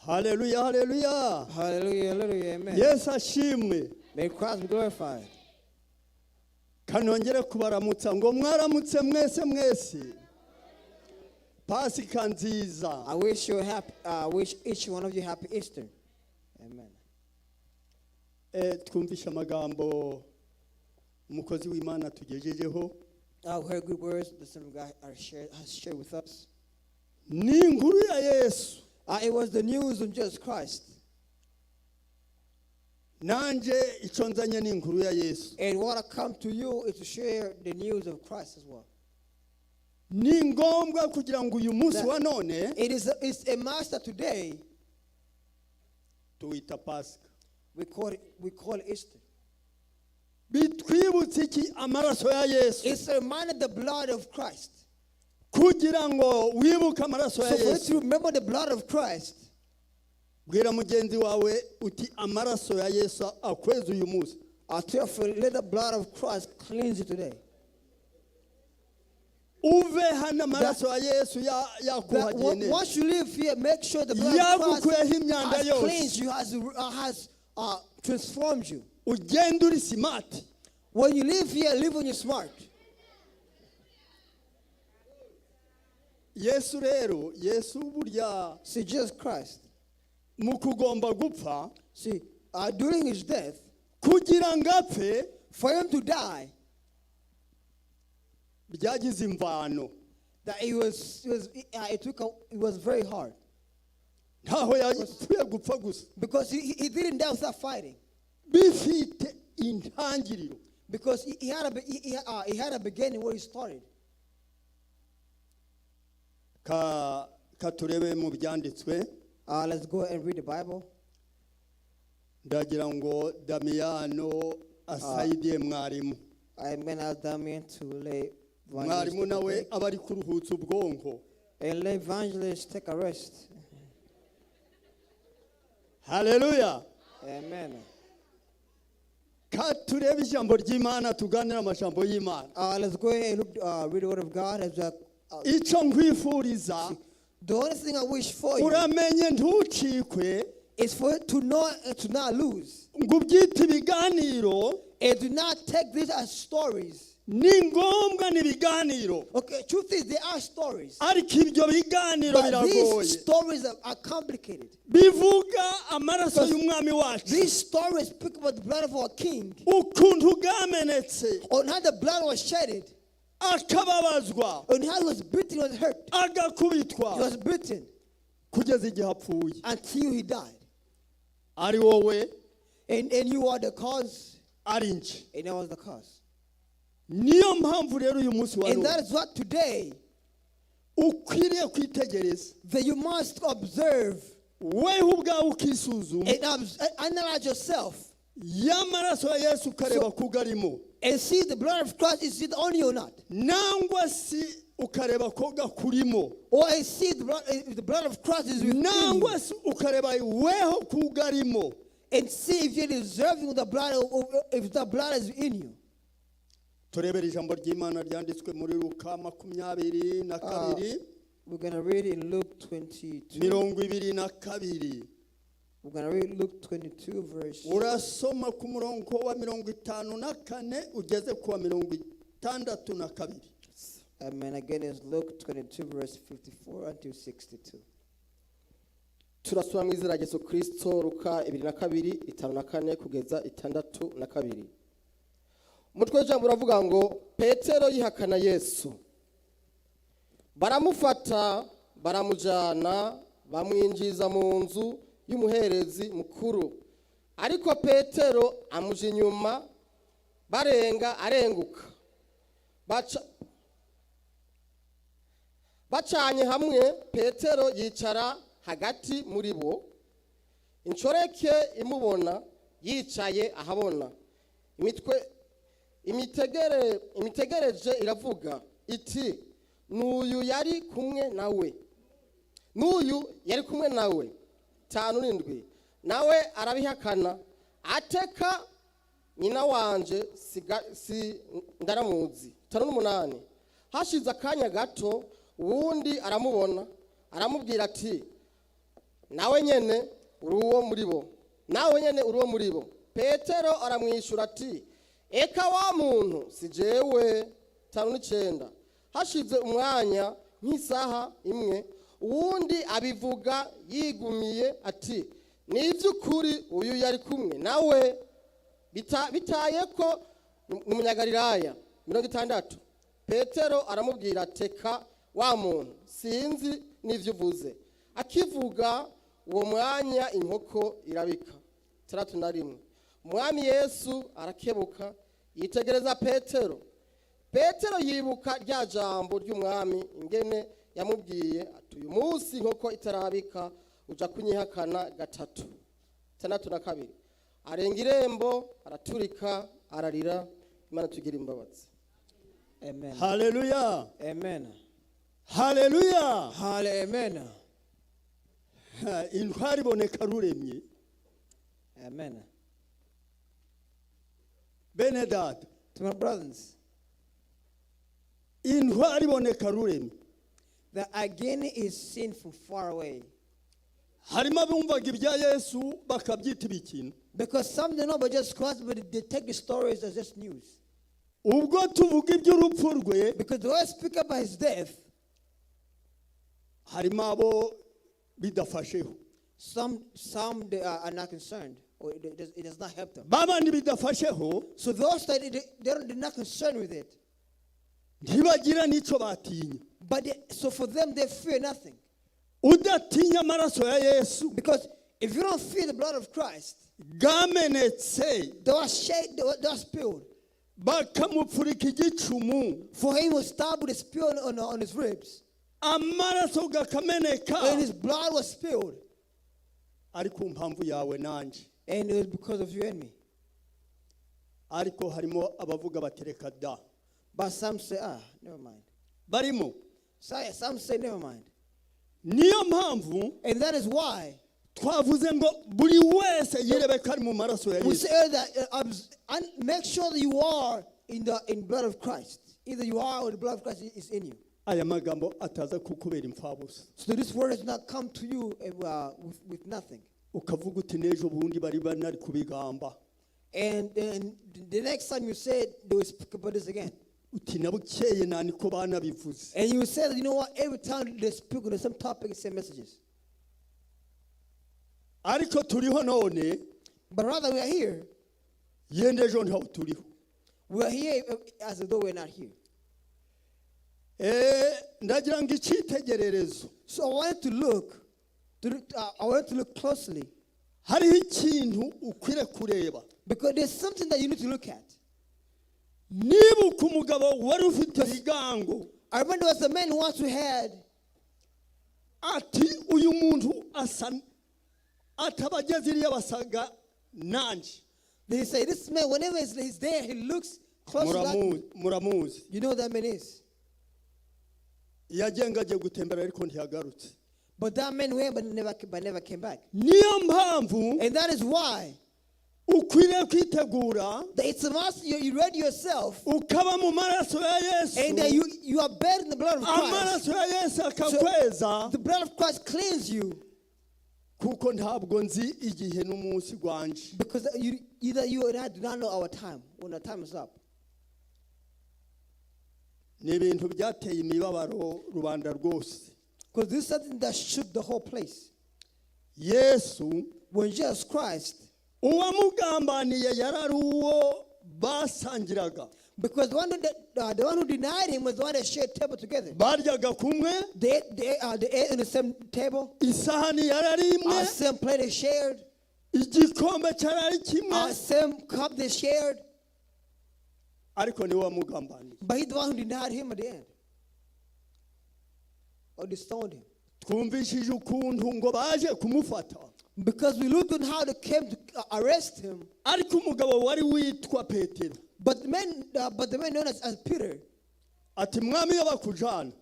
Hallelujah, hallelujah. Hallelujah, hallelujah, amen. Yes, ashimwe. May Christ be glorified. Kanongere kubaramutsa ngo mwaramutse mwese. Pasika nziza. I wish you happy. Wish each one of you happy Easter. Amen. Twumvisha amagambo umukozi w'Imana tugejejeho. I've heard good words the Son of God has shared with us. Ni inkuru ya Yesu. It was the news of Jesus Christ. Nanje icyo nzanye ni inkuru ya Yesu. And what I come to you is to share the news of Christ as well. Ni ngombwa kugira ngo uyu munsi wa none It's a master today. Tuwita Pasika. We call it Easter. Bitwibutse iki amaraso ya Yesu. It's a reminder of the blood of Christ. Kugira ngo wibuke amaraso ya So for you Yesu. to remember the blood of Christ. Bwira mugenzi wawe uti amaraso ya Yesu akweza uyu munsi. I tell you, let the blood of Christ cleanse you today. Uve hana amaraso ya Yesu yakuhagiye neza. Once you leave here, make sure the blood of Christ has cleansed you, has transformed you. Ugenda uri smart. When you live here, live when you're smart. Yesu rero, Yesu burya See, Jesus Christ. mukugomba gupfa. See, during his death, kugira ngo apfe, for him to die, byagize imvano. that it was very hard. Ntaho yapfuye gupfa gusa. Because he didn't die without fighting. Bifite intangiriro. Because he had a beginning where he started. Katurebe mu byanditswe. Let's go and read the Bible. Ndagira ngo Damiano asaidie mwarimu. I'm going to ask Damien to lay Mwarimu nawe abari kuruhutsa ubwonko. and let Evangelist take a rest. Hallelujah. Amen. Katurebe ijambo ry'Imana tuganira amajambo y'Imana. Let's go ahead and read the word of God. Icyo nkwifuriza, The only thing I wish for you uramenye ntucikwe, is for you to not lose. ngo ubyite ibiganiro. And do not take these as stories. Ni ngombwa ni ibiganiro. Okay, truth is, they are stories. Ariko ibyo biganiro But these biragoye. stories are complicated. Bivuga amaraso y'umwami wacu. These stories speak about the blood of our King. Ukuntu bwamenetse. On how the blood was shedded. Akababazwa. On how he was beaten, he was hurt. Agakubitwa. He was beaten Kugeza igihe apfuye. until he died. Ari wowe. And you are the cause. Ari nje. And that was the cause. Niyo mpamvu rero uyu munsi wa And that none is what today ukwiriye kwitegereza. that you must observe Wewe ubwawe ukisuzuma. and analyze yourself. Y'amaraso ya Yesu ukareba kugarimo. And see the blood of Christ, is it on you or not? Nangwa si ukareba ko gakurimo. Or I see if the blood of Christ is within you. Nangwa si ukareba weho kugarimo. And see if you're deserving the blood, or if the blood is in you. Turebera ijambo ry'Imana ryanditswe muri Luka 22. We're going to read in Luke 22. 22. We're going to read Luke 22 verse. Urasoma ku murongo wa 54 ugeze ku wa 62. Amen. Again, it's Luke 22 verse 54 until 62. Turasoma mu izina rya Yesu Kristo Luka 22:54 kugeza 62. Umutwe w'ijambo uravuga ngo Petero yihakana Yesu. Baramufata, baramujana, bamwinjiza mu nzu y'umuherezi mukuru. Ariko Petero amuje inyuma, arenguka. Bacanye hamwe, Petero yicara hagati muri bo. Inshoreke imubona yicaye ahabona. Imitegereje iravuga iti n'uyu yari kumwe nawe. 5:7 nawe arabihakana ateka nyina wanje si ndaramuzi. 5:8 hashize akanya gato uwundi aramubona aramubwira ati nawe nyene uri uwo muri bo. Nawe nyene uri uwo muri bo. Petero aramwishyura ati, eka wa muntu si jewe. 5:9. Hashize umwanya nk'isaha imwe, uwundi abivuga yigumiye ati, ni iby'ukuri uyu yari kumwe nawe, bitaye ko n'umunyagalilaya. 60. Petero aramubwira, teka wa muntu, sinzi n'ivyo uvuze. Akivuga uwo mwanya inkoko irabika. 61. Umwami Yesu arakebuka yitegereza Petero. Petero yibuka rya jambo ry'umwami ingene yamubwiye ati, uyu munsi inkoko itarabika uja kunyihakana 3. 62. Arenga irembo araturika ararira. Imana tugira imbabazi. Amen. Hallelujah. Amen. Hallelujah. Amen. Intwari boneka ruremye. Amen. Benedad. To my brothers, Intwari boneka ruremye. the again is seen from far away. Harimo abumvaga ibya Yesu bakabyita ibikino. Because some don't know but just Christ, but they take the stories as just news. Ubwo tuvuga iby'urupfu rwe, Because the way I speak about his death, harimo abo bidafasheho. some they are not concerned, or it does not help them. Babandi bidafasheho So those that they're not concerned with it, ntibagira n'icyo batinya. but so for them they fear nothing. Udatinya amaraso ya Yesu Because if you don't fear the blood of Christ, gamenetse they are shed, they are spilled. bakamupfurika igicumu, For him was stabbed with a spear on his ribs, amaraso gakameneka, and his blood was spilled, ari ku mpamvu yawe nanje. and it was because of you and me. Ariko harimo abavuga batereka da. But some say, never mind. Barimo. Some say, never mind. Niyo mpamvu And that is why twavuze ngo buri wese yirebeka ari mu maraso ya we Yesu. say that make sure that you are in blood of Christ. Either you are or the blood of Christ is in you. Aya magambo ataza kukubera imfabusa. So this word has not come to you with nothing. Ukavuga uti nejo bundi bari banari kubigamba. And the next time you say it, they will speak about this again. Uti nabukeye nani ko bana bivuze. And you will say that, you know what, every time they speak on the same topic, same messages. Ariko turiho none, But rather we are here. yende ejo ntaho turiho. We are here as though we're not here. Ndagira ngo icyitegererezo. So I wanted to look closely. Hariho ikintu ukwire kureba. Because there's something that you need to look at. Nibuka umugabo wari ufite ibigango. I remember there was a man who once had, Ati uyu muntu asa atabageze iriya basaga nanje. they say, this man, whenever he's there, he looks close like, Muramuzi. you know what that man is. Yagenga agiye gutembera ariko ntiyagarutse. But that man went but never came back. Niyo mpamvu And that is why ukwiriye kwitegura that it's a must you ready yourself, ukaba mu maraso ya Yesu. and that you are buried in the blood of Christ. Amaraso ya Yesu akakweza The blood of Christ cleans you, kuko ntabwo nzi igihe n'umunsi gwanje. because either you or I do not know our time when the time is up. Ni ibintu byateye imibabaro rubanda rwose. Because this is something that shook the whole place. Yesu When Jesus Christ, uwamugambaniye yarari uwo basangiraga. because the one who denied him was the one that shared table together. Baryaga kumwe, They ate on the same table, isahani yarari imwe, same plate they shared, igikombe cyarari kimwe, same cup they shared. ariko niwe wamugambaniye. But he's the one who denied him at the end, or disowned him. Twumvishije ukuntu ngo baje kumufata. Because we looked at how they came to arrest him. Ariko umugabo wari witwa Petero But the man known as Peter, ati mwami yo bakujana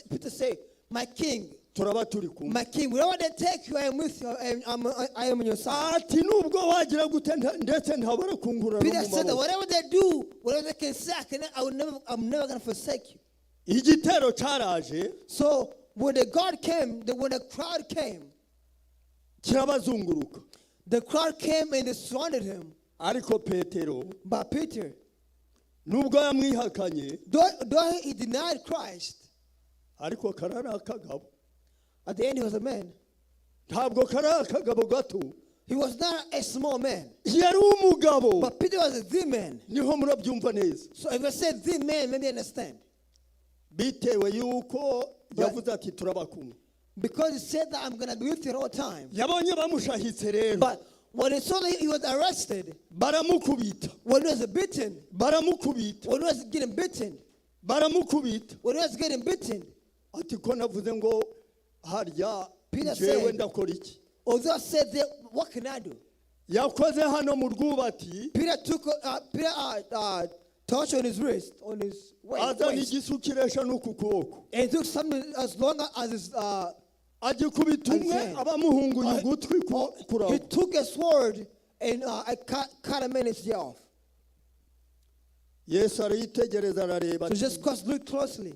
Peter said, my king, turaba turi kumwe. my king, wherever they take you, I am with you. I am on your side. Ati nubwo wagira gute ndetse ntabara kungura. Peter said that whatever they do, whatever they can say, I'm never going to forsake you. Igitero cyaraje. So when the crowd came, kirabazunguruka. The crowd came and they surrounded him. Ariko Petero But Peter, nubwo yamwihakanye, though he denied Christ, ariko karari akagabo. at the end he was a man. Ntabwo karari akagabo gato. He was not a small man. Yari umugabo. But Peter was the man. Niho murabyumva neza. So if I said the man, maybe understand. Bitewe yuko yavuze ati turabakumwe. Because he said that I'm going to be with you all the time. Yabonye bamushahitse rero. But when he saw that he was arrested, Baramukubita. when he was beaten, Baramukubita. when he was getting beaten, Baramukubita. when he was getting beaten, Ati ko navuze ngo harya Peter jewe said, ndakora iki? although I said that, what can I do? Yakoze hano mu rwubati. Peter took touch on his wrist, on his Azana waist, igisukiresha n'uku kuboko. and he took something as long as his Agikubita umwe abamuhunguye ugutwi he kuraho. took a sword and cut a man's ear off. Yesu arayitegereza arareba So ati, just cause look closely.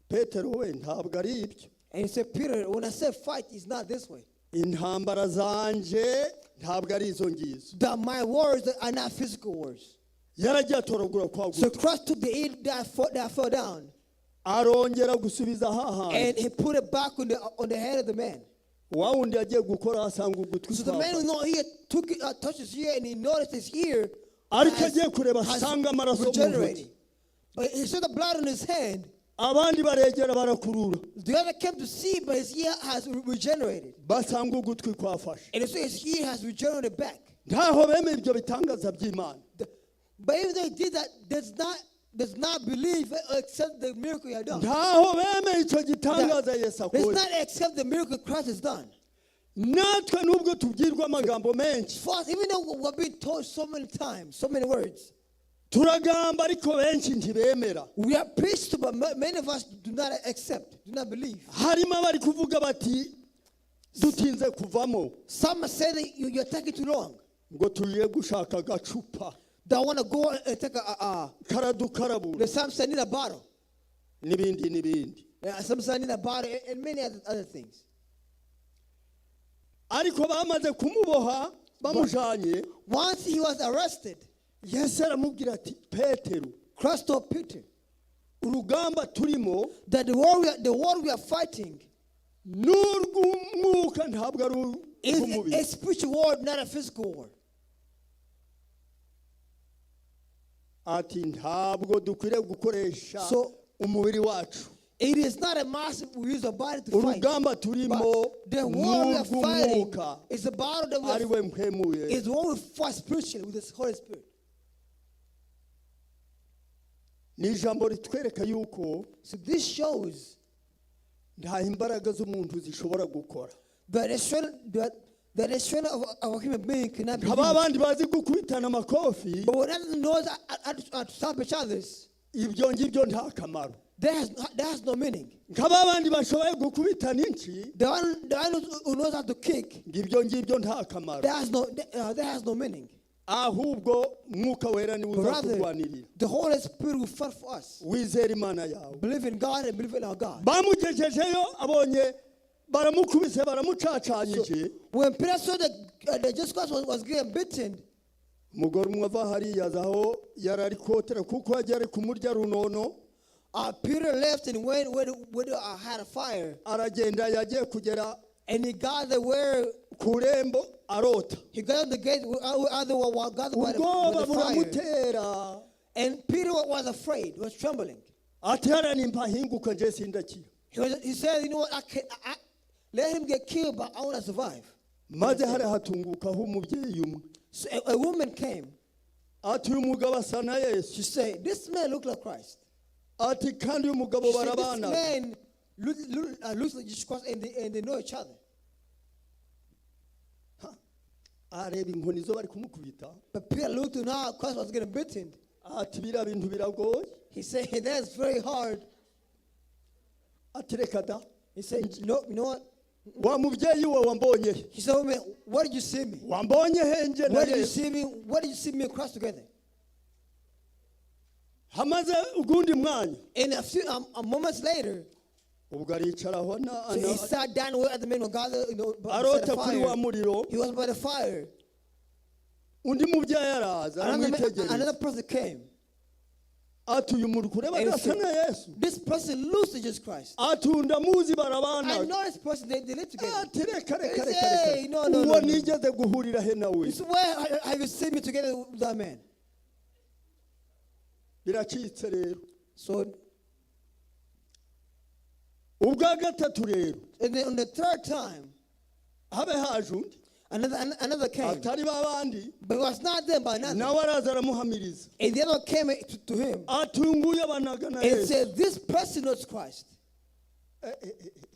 Petero we ntabwo ari ibyo. And he said, Peter, when I say fight, it's not this way. Intambara zanje ntabwo ari izo ngizo. That my words are not physical words. Yaragiye atoragura kwa So gutwi. Christ took the ear that fell down Arongera gusubiza hahandi. and he put it back on the head of the man. Wa wundi yagiye gukora asanga ugutwi So the man who not here took it, touched his ear, and he noticed his ear ariko has agiye kureba asanga amaraso mu regenerated. ntoki. But he saw the blood on his hand. Abandi baregera barakurura. The other came to see, but his ear has regenerated. Basanga ugutwi kwafashe. And so his ear has regenerated back. Ntaho bemeye ibyo bitangaza by'Imana. But even though he did that, does not believe or accept the miracle he had done. Ntaho bemeye icyo gitangaza Yesu Does akora. not accept the miracle Christ has done. Natwe nubwo tubwirwa amagambo menshi. First, even though we're being told so many times, so many words, Turagamba ariko benshi ntibemera. we are preached to, but many of us do not accept, do not believe. Harimo abari kuvuga bati dutinze kuvamo. Some say that you're taking too long. Ngo tugiye gushaka agacupa. They want to go and take Karadukarabura. some say need a bottle. N'ibindi. Some say need a bottle and many other things. Ariko bamaze kumuboha bamujanye. Once he was arrested, Yesu aramubwira ati Petero, Christ told Peter urugamba turimo that the war we are fighting n'urw'umwuka ntabwo ari is a urw'umubiri. spiritual war, not a physical war. Ati ntabwo dukwiriye gukoresha So- umubiri wacu. It is not a massive we use a body to fight. Urugamba turimo But the war we are fighting n'urw'umwuka is a battle that we ari are, we mpemuye. is one we fight spiritually with the Holy Spirit. Ni ijambo ritwereka yuko So this shows nta imbaraga z'umuntu zishobora gukora. that the strength of a human being cannot be Nkaba used. abandi bazi gukubitana amakofi, But when others knows how to stop each others, ibyo ngibyo nta kamaro. that has no meaning. Nkaba abandi bashoboye gukubitana inci, The one who knows how to kick, ngibyo ngibyo nta kamaro. that has no meaning. Ahubwo mwuka wera ni But uza rather, kurwanirira. the Holy Spirit will fight for us. Wizera Imana yawe. Believe in God and believe in our God. Bamugejejeyo abonye baramukubise baramucacanyije. When Peter saw that Jesus Christ was getting beaten, Umugore umwe ava hariya aho yari ari kotera kuko yari ari kumurya runono. Peter left and went where had a fire. Aragenda yagiye kugera And he got there where ku rembo arota. he got on the gate where other one gathered by Ubwoba the fire. buramutera. And Peter was afraid, was trembling. Ati hariya nimba hinguka nje sindakira. He said, you know what, I let him get killed, but I want to survive. Maze hariya hatungukaho umubyeyi umwe. So a woman came. Ati uyu mugabo asa na Yesu. She said, this man looked like Christ. Ati kandi uyu mugabo She said, this barabana. man looks like Jesus Christ, and they know each other. Areba inkoni zo bari kumukubita. But Peter looked to how Christ was getting beaten. Ati biriya bintu biragoye. He said, that's very hard. Ati reka da. He said, no, you know what? Wa mubyeyi we wambonye. He said, woman, where did you see me? Wambonye henje na Where did you Yesu. see me? Where did you see me and Christ together? Hamaze ugundi mwanya. And a few moments later, ubwo aricaraho So he sat down at the men of God, beside arota the kuri wa fire. muriro. He was by the fire. Undi mubyeyi araza aramwitegereza. Another person came. ati uyu muntu kureba And he adasa said, na Yesu. this person looks to Jesus Christ. atunda muzi I barabana. know this person, they live together. ati reka reka He reka said, reka. no, no, uwo no, no. nigeze guhurira he nawe. He said, where have you seen me together with that man? biracitse rero. So, ubwa gatatu rero and then on the third time, habe haje undi another came. atari babandi But it was not them, but another. nawe araza aramuhamiriza. And the other came to him atunguye abanaga na and Yesu. said, this person knows Christ.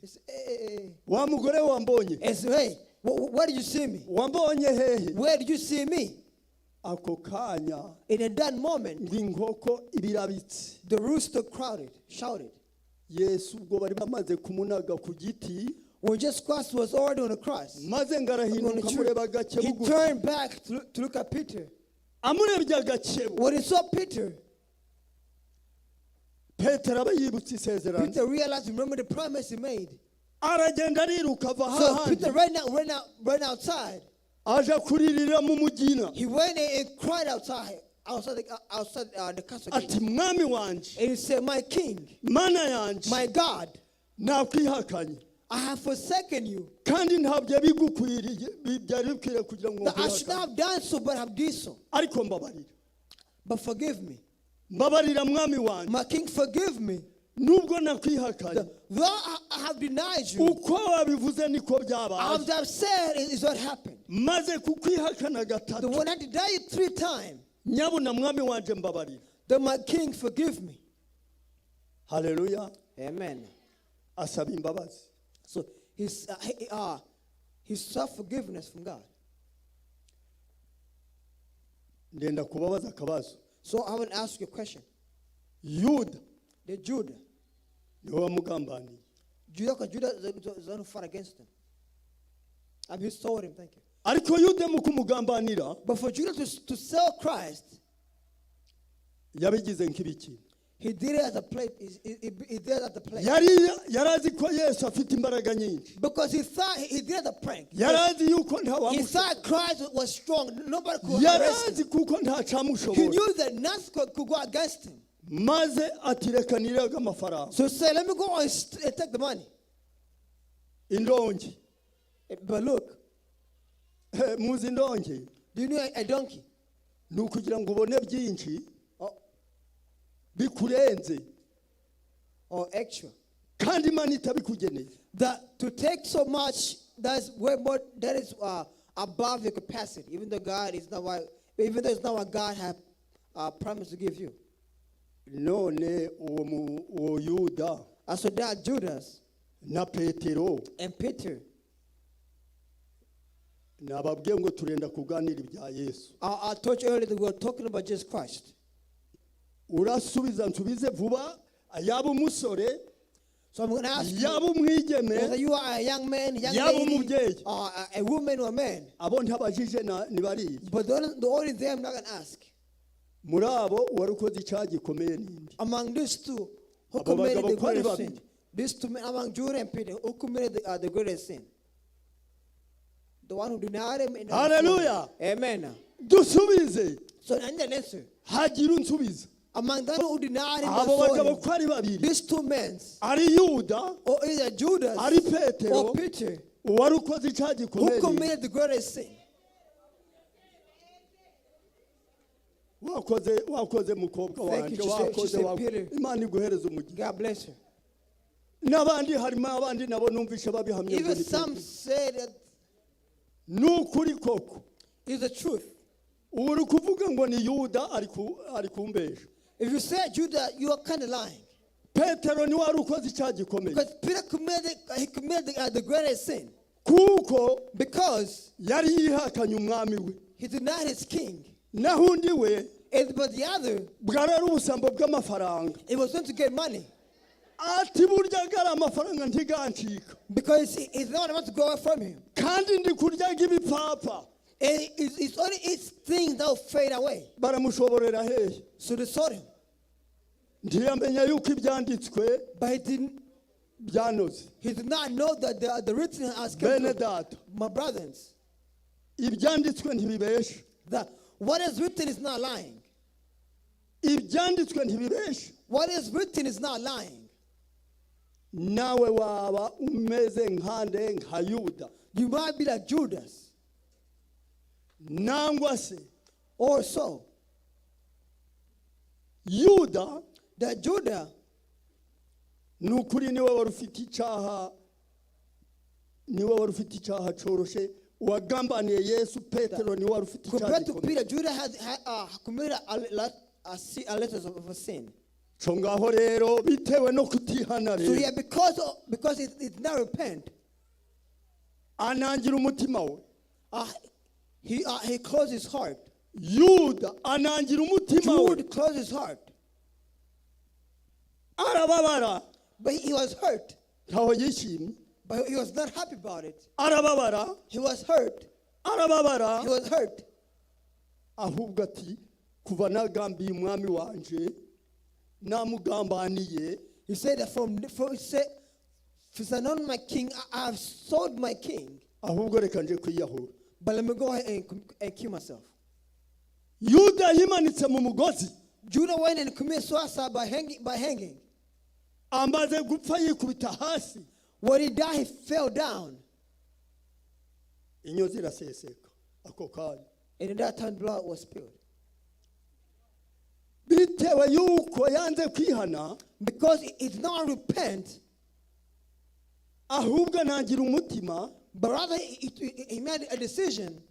He said, wa mugore wambonye. and said, hey, where did you see me? wambonye hehe. Where did you see me? ako kanya In that moment, ng'inkoko ibirabitse. the rooster shouted. Yesu ubwo bari bamaze kumunaga ku giti. When Jesus Christ was already on the cross, maze ngarahinduka amureba gake he bugufi. turned back to look at Peter. amurebye agakebo. When he saw Peter, petero aba yibutse isezerano. Peter realized, remember the promise he made. aragenda ariruka ava So Peter hahandi ran outside. aja kuririra mu mugina. He went and cried outside the castle gate. ati mwami wanje, And he said, my king, mana yanje, my God, nakwihakanye I have forsaken you. kandi ntabyo bigukwiriye byari bikwiriye kugira ngo That I should not nkwihakane. have done so, but have did so. ariko mbabarira But forgive me. mbabarira mwami wanje, My king, forgive me. nubwo nakwihakanye. Though I have denied you, uko wabivuze niko I byabaye. have said is what happened. maze kukwihakana The gatatu, one I denied you 3 times, nyabuna mwami wanje mbabarira. then my king, forgive me. haleluya. Amen. asaba imbabazi. So he sought forgiveness from God. ndenda kubabaza akabazo. So I want to ask you a question. yuda The Judah, niwe wamugambaniye. Judah is the one who fought against him. And he sold him, thank you. ariko yuda mu kumugambanira But for Judah to sell Christ, yabigize nk'ibiki. he did it as a play. He did it as a play. yarazi ko Yesu afite imbaraga nyinshi. Because he thought he did it as a prank. yarazi yuko He ntawamushobora. thought Christ was strong. Nobody could arrest yarazi him. kuko He ntacamushobora. knew that nothing could go against him. maze atireka nirega amafaranga. So he said, let me go and take the money. indonke. But look, muzi indonke do you know a donkey? ni ukugira ngo ubone byinshi bikurenze Or extra. kandi Imana itabikugeneye. That to take so much, that's way more, that is above your capacity. Even though it's not what God had promised to give you. none uwo yuda And so that Judas na petero and Peter, nababwiye ngo turenda kuganira ibya Yesu. I told you earlier that we were talking about Jesus Christ. urasubiza nsubize vuba. yaba umusore, So I'm going to ask you, yaba umwigeme, whether you are a young man, young yaba lady, umubyeyi. or a woman or a man. abo ntabajije ni bariya. But the only thing I'm not going to ask, muri abo wari ukoze icyaha gikomeye n'indi. among these two, who Abo committed bagabo the ko ari greatest babiri. sin? These two men, among Judah and Peter, who committed the greatest sin? The one who denied him. And Hallelujah. Amen. dusubize. So and then answer. hagira unsubiza. Among those who denied him, abo and sold bagabo him, ko ari babiri, these two men, ari yuda, or either Judas ari petero, or Peter, wari ukoze icyaha who gikomeye n'indi. committed the greatest sin? wakoze mukobwa Thank wanjye, you. She said, wakoze Peter. Imana iguhereza umugisha. God bless her. n'abandi harimo abandi nabo numvisha babihamya ngo Even ni some Petero. say that ni ukuri koko. is the truth. ubu uri kuvuga ngo ni yuda ari kumbesha. If you say Judah, you are kind of lying. petero niwe wari ukoze icyaha gikomeye, Because Peter committed the greatest sin. kuko Because yari yihakanye umwami we, he denied his king. naho undi we But the other, bwari ari ubusambo bw'amafaranga. he was going to get money. ati burya gari amafaranga ntigancika, Because he's not about to go away from him. kandi ndi kuryaga ibipfapfa. And it's only his things that will fade away. baramushoborera hehe? So they sold him. ntiyamenya yuko ibyanditswe But he didn't byanoze. He did not know that the written has come Bene true. data, My brothers, ibyanditswe ntibibesha. that what is written is not lying. Ibyanditswe ntibibesha. What is written is not lying. Nawe waba umeze nkande nka Yuda. You might be like Judas Nangwa se or so. Yuda That Judah, nukuri niwe wari ufite icyaha, niwe wari ufite icyaha coroshe. Uwagambaniye Yesu Petero niwe wari ufite icyaha compared to gikomeye. Peter, Judah had committed a letters of a sin. Co ngaho rero bitewe no kutihana So rero yeah, because it did not repent, anangira umutima we. he closed his heart. Yuda anangira umutima we. Jude closed his heart, Arababara but he was hurt. ntaho yishimye. But he was not happy about it. Arababara, He was hurt. arababara. He was hurt. Ahubwo ati kuva nagambiye umwami wanje namugambaniye. He said that since I know my king, I have sold my king. Ahubwo reka nje kwiyahura. But let me go ahead and kill myself. Yuda yimanitse mu mugozi. Judah went and committed suicide by hanging. Amaze gupfa yikubita hasi. When he died, he fell down. Inyozi iraseseka ako kanya. And in that time, blood was spilled. Bitewe yuko yanze kwihana, Because he did not repent, ahubwo anangira umutima, but rather he made a decision,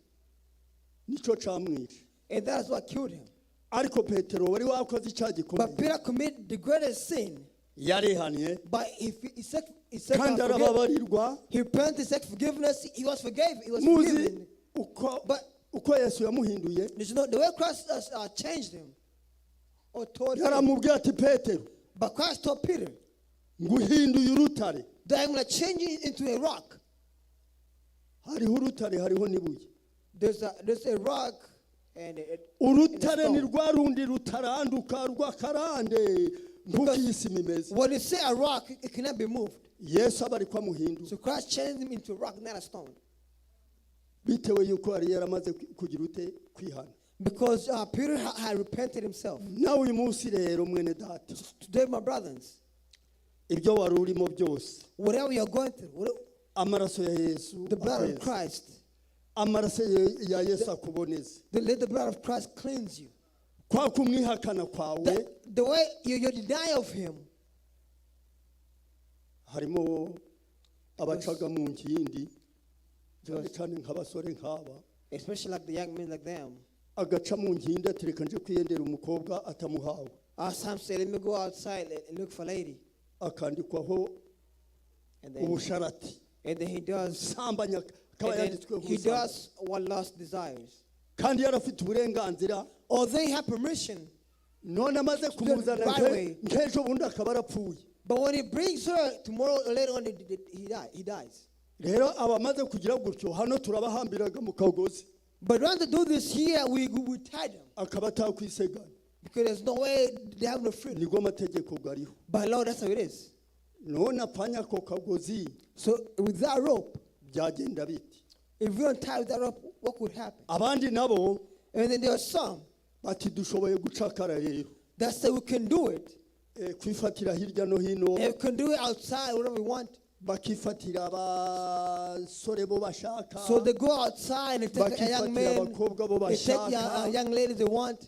nico camwishe. and that's what killed him. Ariko Petero wari wakoze icyaha But gikomeye. Peter committed the greatest sin. Yarihaniye But he kandi arababarirwa. he repented, he said forgiveness. He was forgiven. He was Muzi forgiven. uko Yesu yamuhinduye. Did you know the way Christ changed him or told him? Yaramubwiye ati Petero, But Christ told Peter nguhinduye urutare. that I'm going to change you into a rock. Hariho urutare, hariho n'ibuye. There's a rock and Urutare and ni a stone. rwa rundi rutaranduka rw'akarande nk'uko iyi si imeze. When you say a rock, it cannot be moved. Yesu aba ariko amuhindura. So Christ changed him into a rock, not a stone. Bitewe yuko yari yaramaze kugira ute kwihana. Because Peter had repented himself. Nawe uyu munsi rero mwene data, Today, my brothers, ibyo wari urimo byose, whatever you're going through, amaraso ya Yesu the blood of akweza. Christ, Amaraso ya Yesu akuboneze. let the blood of Christ cleanse you. Kwa kumwihakana kwawe The way you deny of him, harimo abacaga mu nkindi, cyane cyane nk'abasore nk'aba, especially like the young men like them. agaca mu nkindi ati reka nje kwiyendera umukobwa atamuhawe. Some say, let me go outside and look for a lady. Akandikwaho And then ubusharati. he does, Sambanya akaba and then yanditsweho he ubusharati. does what lust desires. Kandi yarafite uburenganzira, Although he had permission, none amaze kumuzana right way. nk'ejo bundi akaba arapfuye. but when he brings her tomorrow or later on, he dies. Rero abamaze kugira gutyo hano turabahambiraga mu kagozi. But when they do this here, we tie them. Akaba atakwiseganya. Because there's no way they have no freedom. Niko amategeko gariho. By law, that's how it is. None apfanya ako kagozi So with that rope, byagenda biti. if you don't tie with that rope, what could happen? Abandi nabo And then there are some bati dushoboye gucakara rero. that say we can do it. Kwifatira hirya no hino, And we can do it outside, whatever we want. bakifatira abasore bo bashaka. So they go outside and take a young bakifatira man, abakobwa bo they take bashaka. young ladies they want.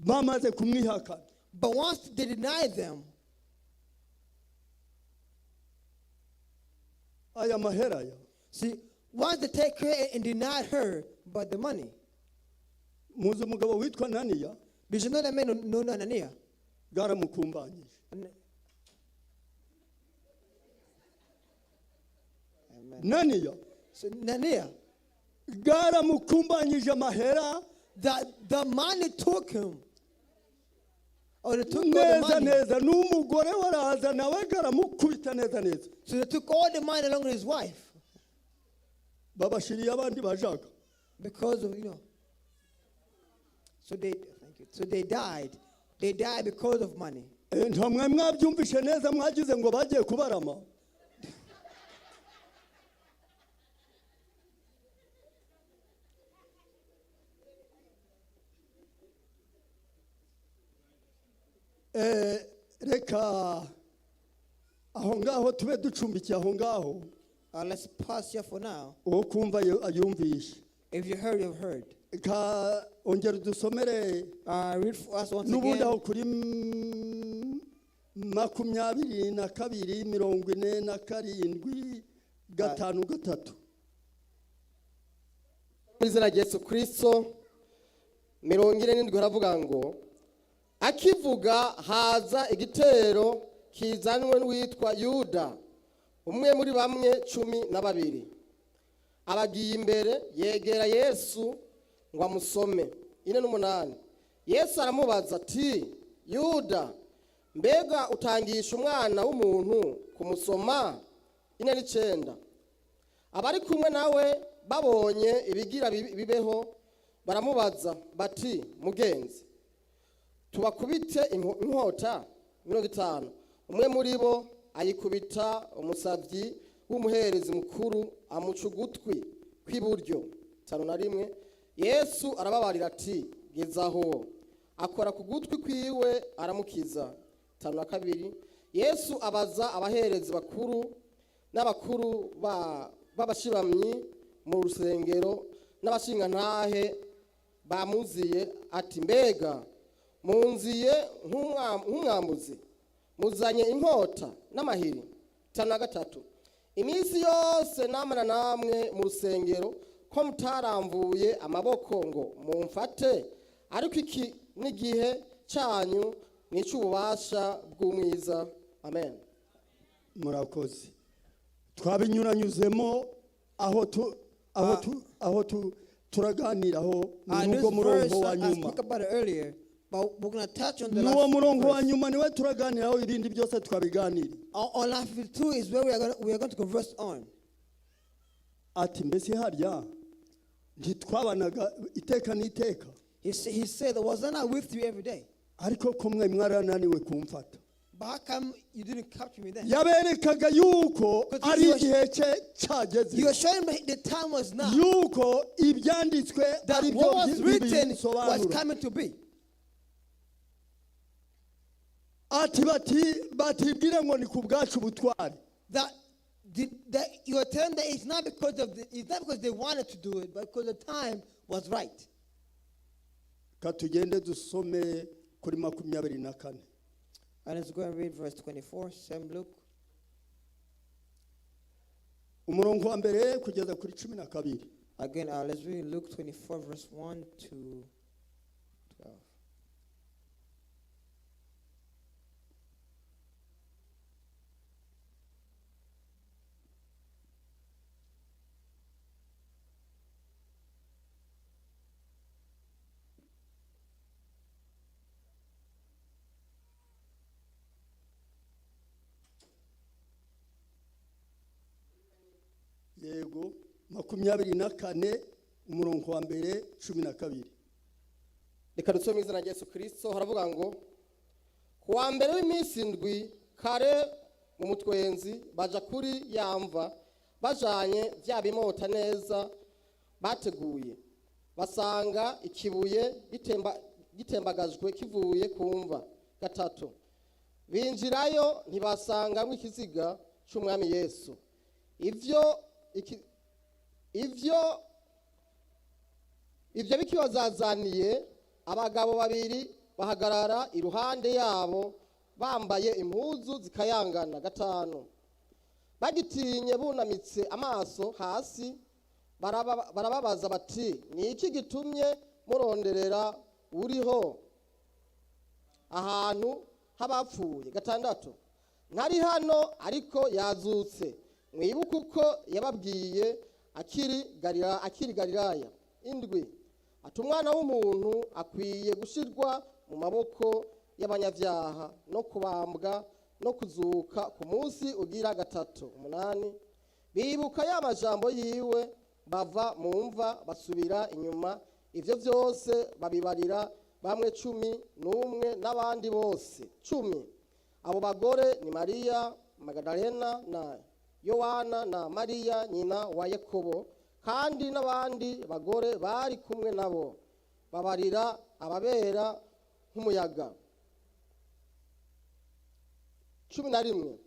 Bamaze kumwihakana. But once they deny them, Aya mahera ya. see, once they take her and deny her but the money, Muzi umugabo witwa Naniya did you know that man no Anania? bwaramukumbanyije. Naniya So Nania, bwaramukumbanyije amahera that the money took him. Or they took all the neza money. neza n'umugore waraza nawe garamukubita neza neza. So they took all the money along with his wife. Babashiriye abandi bajaga. Because of, so they died. They died because of money. Ntamwe mwabyumvishe neza mwagize ngo bagiye kubarama. reka aho ngaho tube ducumbikiye aho ngaho Let's pause here for now. uwo kumva ayumvishe. If you heard, you've heard. Ka ongera dusomere Read for us once n'ubundi aho again. kuri 22:47 Mu izina rya Yesu Kristo 47 haravuga ngo akivuga haza igitero kizanwe n'uwitwa Yuda umwe muri bamwe 12 abagiye imbere yegera Yesu ngo amusome 4:8 Yesu aramubaza ati Yuda mbega utangisha umwana w'umuntu kumusoma 4:9 abari kumwe nawe babonye ibigira bibeho baramubaza bati mugenzi tubakubite inkota 50 umwe muri bo ayikubita umusavyi w'umuherezi mukuru amuca ugutwi kw'iburyo 5:1 Yesu arababarira ati gezaho akora ku gutwi kwiwe aramukiza 5:2 Yesu abaza abaherezi bakuru n'abakuru babashibamyi mu rusengero n'abashingantahe bamuziye ati mbega munziye nk'umwambuzi muzanye inkota n'amahiri 5:3 iminsi yose namana namwe mu rusengero ko mutaramvuye amaboko ngo mumfate ariko iki n'igihe cyanyu n'icububasha bw'umwiza amen. murakoze twabinyuranyuzemo aho turaganiraho n'ubwo murongo wa I nyuma spoke about it earlier, but we're going to touch on the n'uwo murongo wa last verse. nyuma niwe turaganiraho ibindi byose twabiganira. On last 52 is where we are going to converse on. Ati mbese harya ntitwabanaga iteka n'iteka He said, was I not with you every day? ariko ko mwe mwarananiwe kumfata. But how come you didn't capture me then? yaberekaga yuko ari igihe cye You cyageze were showing me the time was now. yuko ibyanditswe That ari what byo was written was bisobanura. coming to be. Ati batibwire ngo ni ku bwacu butware. That you are telling that it's not because they wanted to do it, but because the time was right. Katugende dusome kuri 24. And let's go and read verse 24, same Luke. Umurongo wa mbere kugeza kuri 12. Again, let's read Luke 24, verse 1 to 12. Yego 24 umurongo wa mbere 12. Reka dusome izina rya Yesu Kristo haravuga ngo kuwa mbere w'iminsi ndwi kare mu mutwenzi baja kuri yamva bajanye bya bimota neza bateguye basanga ikibuye gitembagajwe kivuye kumva 3 binjirayo ntibasanga ikiziga cy'umwami Yesu ibyo bikibazazaniye abagabo babiri bahagarara iruhande yabo bambaye impuzu zikayangana 5 bagitinye bunamitse amaso hasi barababaza bati ni iki gitumye muronderera uriho ahantu habapfuye 6 ntari hano ariko yazutse mwibuka uko yababwiye akiri Galilaya 7 ati umwana w'umuntu akwiye gushirwa mu maboko y'abanyabyaha no kubambwa no kuzuka ku munsi ugira 3 8 bibuka ya majambo yiwe bava mu mva basubira inyuma ivyo byose babibarira bamwe 11 n'abandi bose 10 abo bagore ni Maria Magdalena na Yohana na Maria nyina wa Yakobo kandi n'abandi bagore bari kumwe nabo babarira ababera nk'umuyaga 11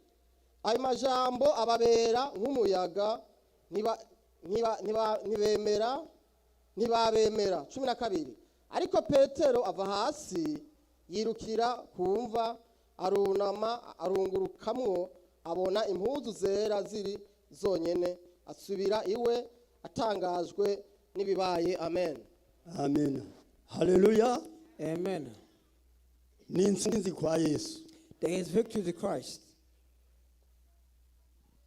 ayo majambo ababera nk'umuyaga ntibabemera 12 ariko Petero ava hasi yirukira kumva arunama arungurukamwo abona impuzu zera ziri zonyene asubira iwe atangajwe nibibaye. Amen. Amen. Hallelujah. Amen. Ni intsinzi kwa Yesu. There is victory to Christ.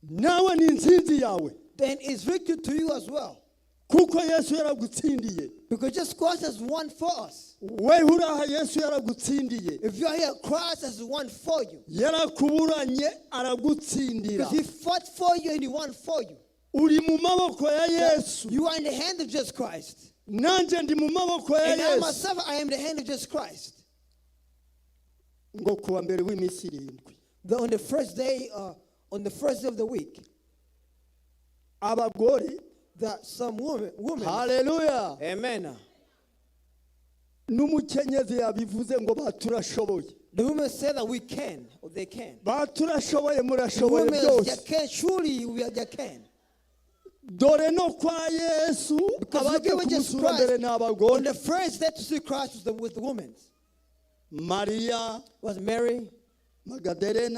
Nawe ni intsinzi yawe. Then is victory to you as well. Kuko Yesu yaragutsindiye. Because just Christ has won for us. We huraha Yesu yaragutsindiye. If you are here, Christ has won for you. Yarakuburanye aragutsindira. Because he fought for you and he won for you. Uri mu maboko ya Yesu. You are in the hand of Jesus Christ. Nanje ndi mu maboko ya And I Yesu. myself, I am in the hand of Jesus Christ. Ngo kuwa mbere w'imisi 7. On the first day of the week, Abagore. that some women. Hallelujah. Amen. N'umukenyezi yabivuze ngo baturashoboye. The women say that we can, or they can. Baturashoboye The murashoboye women byose. they can, surely they can. Dore no kwa Yesu abaje kumusura mbere On n'abagore. the first day to see Christ was the women. Maria Was Mary Magdalene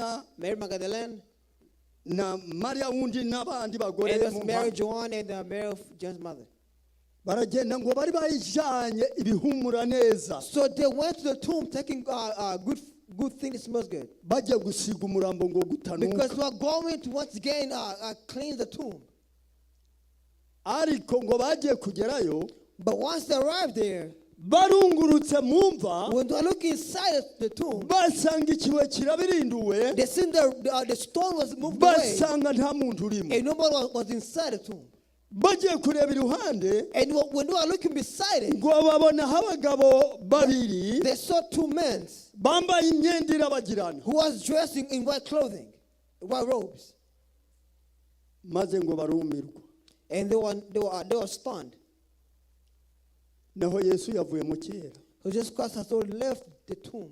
na Maria wundi n'abandi bagore and mu was Mary Joan and Mary of John's mother. baragenda ngo bari bayijanye ibihumura neza. So they went to the tomb taking good thing that smells good. Bajya gusiga umurambo ngo Because gutanuka. we are going to once again cleanse the tomb. Ariko ngo bagiye kugerayo But once they arrived there, barungurutse mumva when they look inside the tomb, basanga ikiwe kirabirinduwe they seen the stone was moved away basanga nta muntu urimo. and nobody was inside the tomb. Bagiye kureba iruhande And when they were looking beside it, ngo babona abagabo babiri they saw two men bambaye imyenda irabagirana who was dressed in white clothing, white robes, maze ngo barumirwa. and they were stunned. Naho Yesu yavuye mu kera. So Jesus Christ has already left the tomb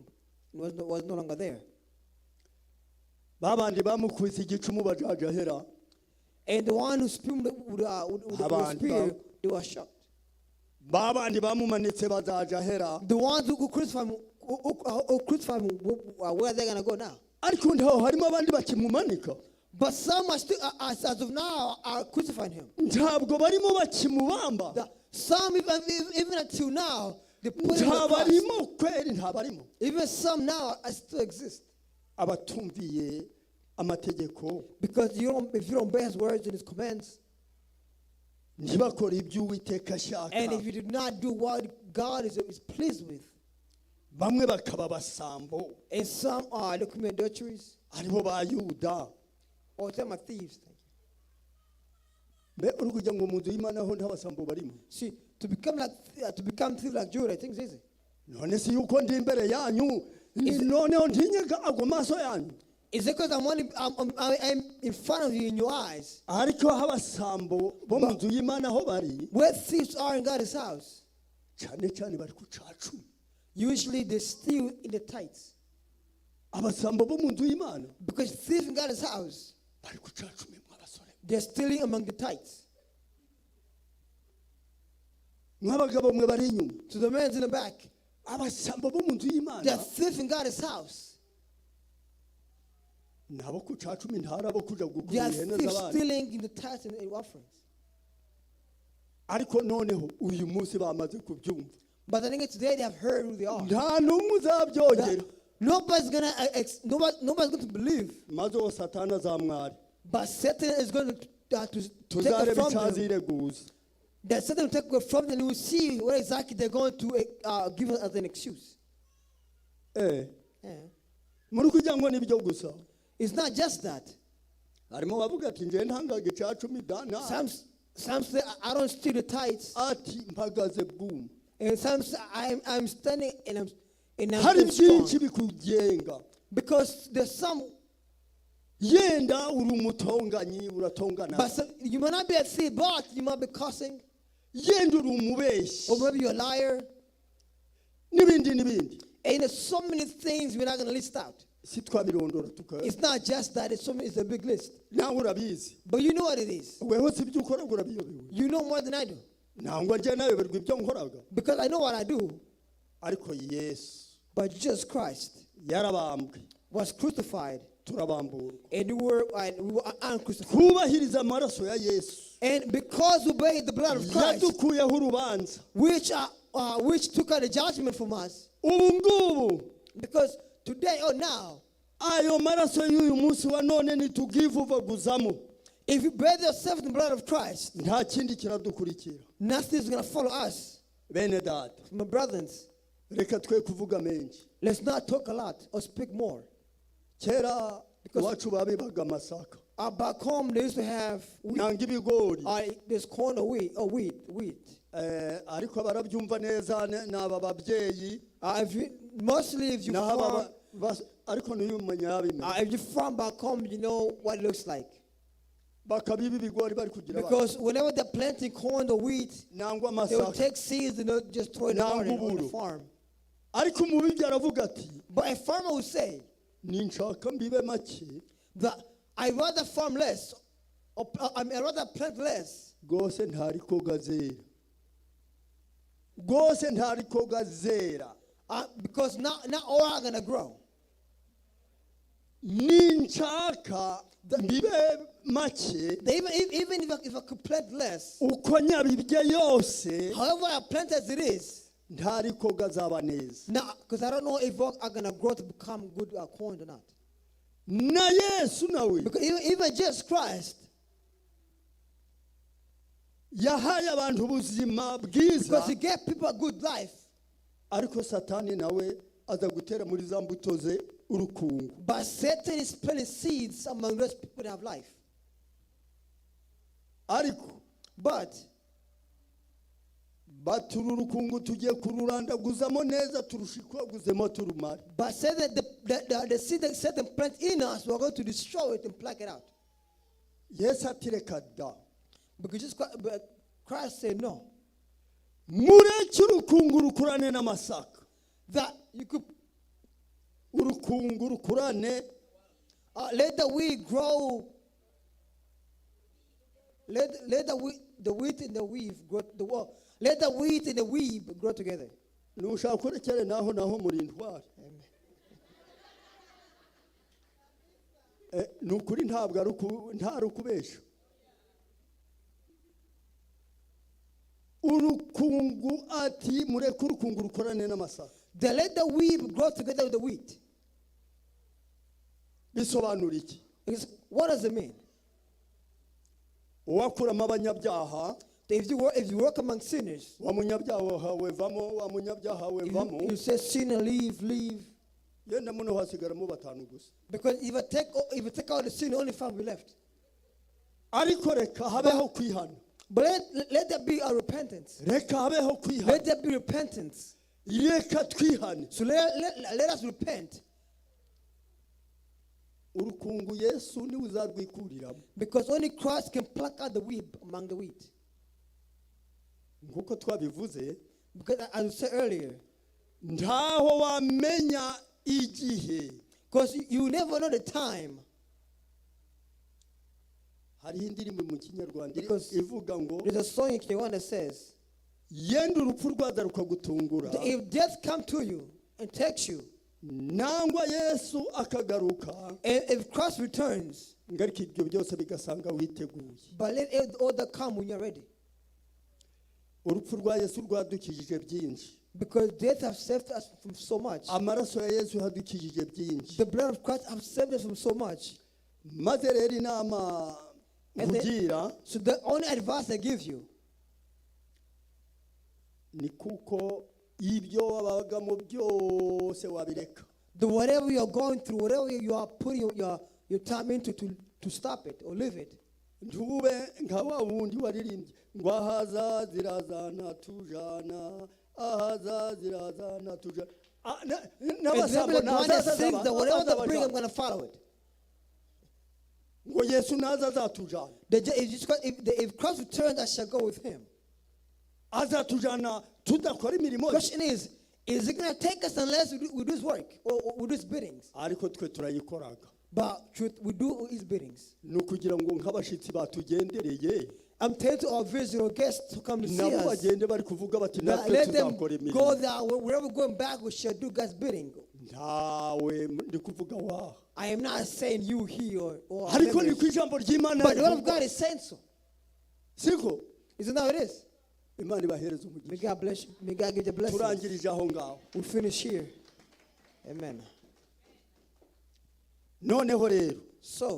and was no longer there. Babandi bamukubise igicumu bajajahera. And the one who spewed with the spear, they were shocked. Babandi bamumanitse bazajahera. The ones who crucified him, where are they going to go now? Ariko ndaho harimo abandi bakimumanika. But some are still, as of now, are crucifying him. Ntabwo barimo bakimubamba. Some, even until now, they put him on the cross. Ntabarimo kweri ntabarimo. Even some now still exist. Abatumviye amategeko. Because if you don't obey his words and his commands, ntibakora ibyo Uwiteka ashaka. and if you do not do what God is pleased with, Bamwe bakaba basambo. and some are the commit adulteries, Aribo ba Yuda. or some are thieves. Mbe uri kujya ngo mu nzu y'Imana ho ntabasambo barimo. See, to become thief like Judah, I think it's easy. None si yuko ndi imbere yanyu. Noneho ntinyega ago maso yanyu. Is it because I'm in front of you in your eyes? Ariko abasambo bo mu nzu y'Imana ho bari. Where thieves are in God's house, Cyane cyane bari ku cacu. usually they steal in the tithes. Abasambo bo mu nzu y'Imana Because thieves in God's house, bari ku cacu mwe mwabasore. they're stealing among the tithes. Mwabagabo mwe bari inyuma. To the men in the back, Abasambo bo mu nzu y'Imana. they're thieves in God's house. Nabo ku cacu ntara bo kuja They are gukura ihene thieves z'abandi. stealing in the tithes and offerings. Ariko noneho uyu munsi bamaze kubyumva. But I think today they have heard who they are. Nta n'umwe uzabyongera. Nobody's going to believe. Maze uwo Satani azamwara. But Satan is going to take it Tuzareba from them. icyazireguza. That Satan will take it from them, and we will see what exactly they're going to give us as an excuse. Yeah. Muri kugira ngo nibyo gusa. It's not just that. Harimo bavuga ati nje ntangaga icacumi dana. Some say I don't steal the tithes. Ati mpagaze boom. And some say I'm standing and I'm Hari strong. byinshi bikugenga. Because there's some. Yenda uri umutonganyi uratongana. But you might not be a thief, but you might be cussing. Yenda uri umubeshyi. Or maybe you're a liar. N'ibindi n'ibindi. And there's so many things we're not going to list out. si twabirondora tuka It's not just that, it's a big list. nawe urabizi But you know what it is. weho si ibyo ukora urabiyobewe You know more than I do. nangwa nje nayoberwa ibyo nkoraga Because I know what I do. ariko Yesu But Jesus Christ yarabambwe was crucified, turabamburwa and we were uncrucified. kubahiriza amaraso ya Yesu And because we obeyed the blood of Christ, yadukuyeho urubanza which took out the judgment from us, ubu ngubu because today or now, ayo maraso y'uyu munsi wa none nitugivuvaguzamo if you bathe yourself in the blood of Christ, nta kindi kiradukurikira nothing is going to follow us. bene data My brothers, reka twe kuvuga menshi let's not talk a lot or speak more. kera iwacu babibaga amasaka Back home, they used to have nanga ibigori this corn or wheat. ariko barabyumva neza n'aba babyeyi Mostly if you farm, ariko niyo umenya if you farm back home, you know what it looks like. bakabiba ibigori bari kugira Because whenever they're planting corn or wheat, nangwa they will amasaka take seeds and they'll just throw it out on the farm. ariko umubibyi aravuga ati But a farmer will say ninshaka mbibe make that I rather farm less, or I rather plant less. rwose ntariko gazera rwose ntariko gazera Because not all are going to grow. ninshaka mbibe make Even if I could plant less, uko nyabibye yose however I plant as it is, ntariko gazaba neza now, because I don't know if are going to grow to become good corn or not. na Yesu nawe Because even Jesus Christ, yahaye abantu ubuzima because bwiza he gave people a good life, ariko satani nawe aza gutera muri za mbuto ze urukungu but Satan is planting seeds among those people that have life. ariko But batura urukungu tugiye kururandaguzamo neza turushikaguzemo turumare say that the seed that Satan planted in us, we're going to destroy it and pluck it out. Yesu ati reka da Because Christ said no. mureke urukungu rukurane n'amasaka That you could urukungu rukurane let the wheat grow. Let the wheat and the weave grow. Let the wheat and the weave grow together. nushaka kurekere naho muri intwari nukuri ntabwo nta rukubesha urukungu ati mureke urukungu rukorane n'amasaka Then let the weave grow together with the wheat. bisobanura iki What does it mean? uwakuramo abanyabyaha If you work among sinners, wa munyabyaha wevamo wa munyabyaha wevamo you say sin and leave. yenda muno hasigaramo batanu gusa Because if you take out the sin, only 5 will be left. ariko reka habeho kwihana But let there be a repentance. reka habeho kwihana Let there be repentance. reka twihane So let us repent. urukungu Yesu niwe uzarwikuriramo Because only Christ can pluck out the weed among the wheat. nkuko twabivuze Because as I said earlier, ntaho wamenya igihe because you never know the time. hariho indirimbo mu kinyarwanda Because ivuga ngo there's a song in Kirundi that says, yenda urupfu rwaza rukagutungura if death come to you and takes you, nangwa Yesu akagaruka and if Christ returns, ngarika ibyo byose bigasanga witeguye but let all that come when you're ready. urupfu rwa Yesu rwadukijije byinshi Because death has saved us from so much. amaraso ya Yesu hadukijije byinshi The blood of Christ has saved us from so much. maze rero inama kugira So the only advice I give you ni kuko ibyo wabagamo byose wabireka whatever you're going through, whatever you are putting your time into to stop it or leave it. ntube nka wa wundi waririmbye ngo ahaza zirazana tujana ahaza zirazana tujana Whatever they bring, I'm going to follow it. ngo Yesu naza azatujana If Christ returns, I shall go with him. azatujana tudakora imirimo Question is, Is it going to take us unless we do his work or we do his biddings? ariko twe turayikoraga. But truth, we do his biddings. Nukugira ngo nk'abashitsi batugendereye I'm telling to our visitor guests to come to see nabo us. bagende bari kuvuga bati Now, natwe let them tuzakora imirimo. go there. Wherever we're going back, we shall do God's bidding. Ntawe ndi kuvuga wa. I am not saying you here or Ariko ni members, ku ijambo ry'Imana. but the word of God is saying so. Siko Isn't that how it is? Imana ibahereza May umugisha. God bless you. May God give you blessings. Turangirije aho ngaho. We finish here. Amen. Noneho rero So,